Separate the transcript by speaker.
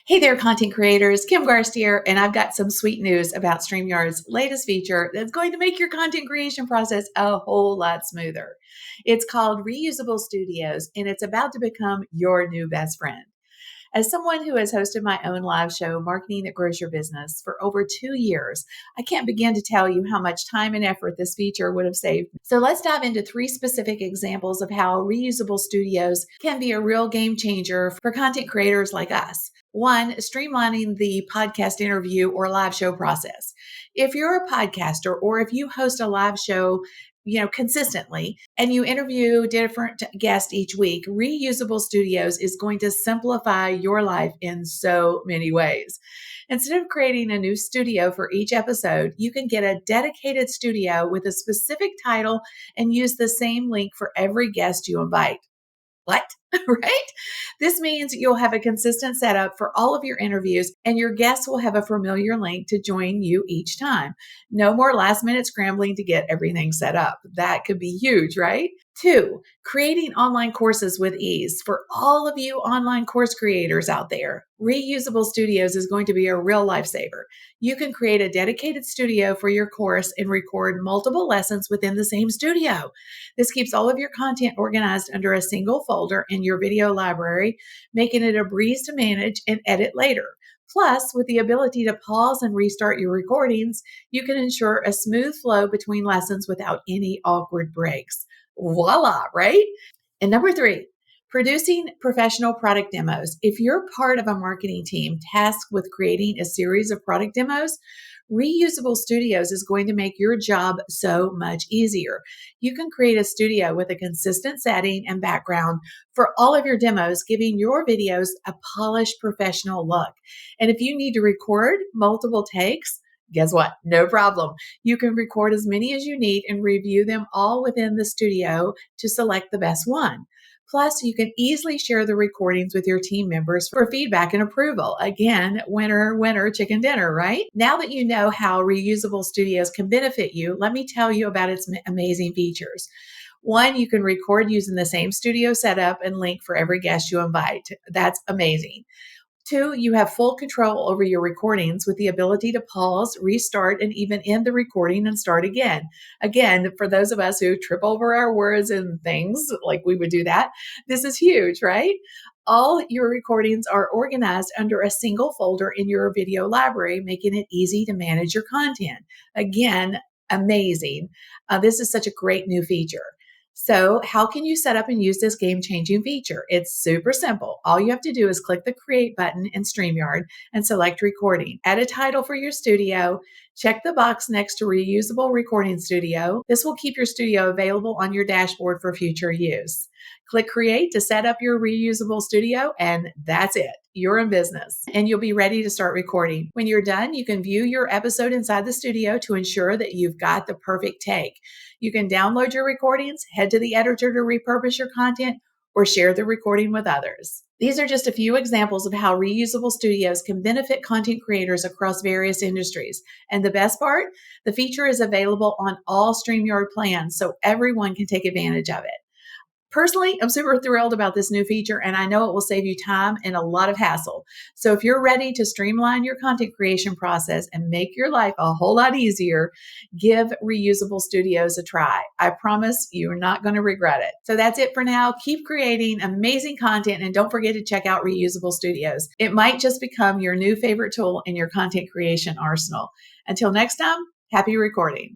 Speaker 1: Hey there, content creators. Kim Garst here, and I've got some sweet news about Streamyard's latest feature that's going to make your content creation process a whole lot smoother. It's called Reusable Studios, and it's about to become your new best friend. As someone who has hosted my own live show, Marketing That Grows Your Business, for over 2 years, I can't begin to tell you how much time and effort this feature would have saved. So let's dive into 3 specific examples of how reusable studios can be a real game changer for content creators like us. One, streamlining the podcast interview or live show process. If you're a podcaster or if you host a live show, consistently, and you interview different guests each week, Reusable Studios is going to simplify your life in so many ways. Instead of creating a new studio for each episode, you can get a dedicated studio with a specific title and use the same link for every guest you invite. What? Right? This means you'll have a consistent setup for all of your interviews, and your guests will have a familiar link to join you each time. No more last minute scrambling to get everything set up. That could be huge, right? 2, creating online courses with ease. For all of you online course creators out there, Reusable Studios is going to be a real lifesaver. You can create a dedicated studio for your course and record multiple lessons within the same studio. This keeps all of your content organized under a single folder in your video library, making it a breeze to manage and edit later. Plus, with the ability to pause and restart your recordings, you can ensure a smooth flow between lessons without any awkward breaks. Voila, right? And number 3, producing professional product demos. If you're part of a marketing team tasked with creating a series of product demos, Reusable Studios is going to make your job so much easier. You can create a studio with a consistent setting and background for all of your demos, giving your videos a polished professional look. And if you need to record multiple takes, guess what? No problem. You can record as many as you need and review them all within the studio to select the best one. Plus, you can easily share the recordings with your team members for feedback and approval. Again, winner, winner, chicken dinner, right? Now that you know how Reusable Studios can benefit you, let me tell you about its amazing features. 1, you can record using the same studio setup and link for every guest you invite. That's amazing. 2, you have full control over your recordings with the ability to pause, restart, and even end the recording and start again. Again, for those of us who trip over our words and things, like we would do that, this is huge, right? All your recordings are organized under a single folder in your video library, making it easy to manage your content. Again, amazing. This is such a great new feature. So how can you set up and use this game-changing feature? It's super simple. All you have to do is click the Create button in Streamyard and select Recording. Add a title for your studio. Check the box next to Reusable Recording Studio. This will keep your studio available on your dashboard for future use. Click Create to set up your reusable studio, and that's it. You're in business, and you'll be ready to start recording. When you're done, you can view your episode inside the studio to ensure that you've got the perfect take. You can download your recordings, head to the editor to repurpose your content, or share the recording with others. These are just a few examples of how reusable studios can benefit content creators across various industries. And the best part, the feature is available on all StreamYard plans, so everyone can take advantage of it. Personally, I'm super thrilled about this new feature, and I know it will save you time and a lot of hassle. So if you're ready to streamline your content creation process and make your life a whole lot easier, give Reusable Studios a try. I promise you're not going to regret it. So that's it for now. Keep creating amazing content, and don't forget to check out Reusable Studios. It might just become your new favorite tool in your content creation arsenal. Until next time, happy recording.